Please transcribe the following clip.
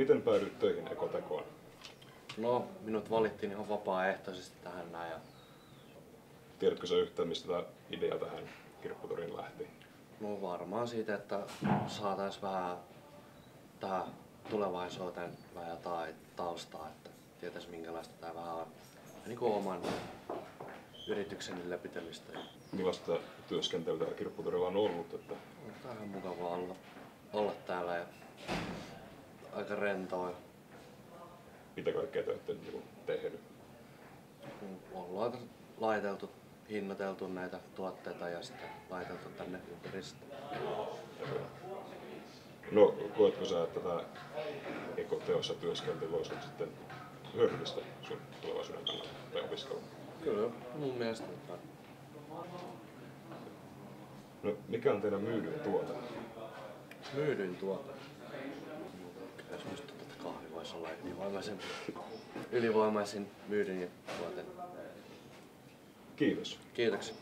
Miten päädyit töihin Ekotekoon? No, minut valittiin ihan vapaaehtoisesti tähän näin. Tiedätkö sä yhtään, mistä tämä idea tähän kirpputoriin lähti? No varmaan siitä, että saataisiin vähän tähän tulevaisuuteen vähän taustaa, että tietäisi minkälaista tämä vähän on niin kuin oman yrityksen ylläpitämistä. Millaista työskentelyä täällä kirpputorilla on ollut? Että... On ihan mukavaa olla täällä ja aika rentoa. Mitä kaikkea te olette tehnyt? Ollaan laiteltu, hinnoiteltu näitä tuotteita ja sitten laiteltu tänne ympäristö. No, koetko sä, että tämä ekoteossa työskentely olisi sitten hyödyllistä sun tulevaisuuden kannalta tai opiskelun? Kyllä, mun mielestä. No, mikä on teidän myydyn tuote? Myydyn tuote? Kyllä musta tuntuu, että kahvi voisi olla ylivoimaisin myydyn tuote. Kiitos. Kiitoksia.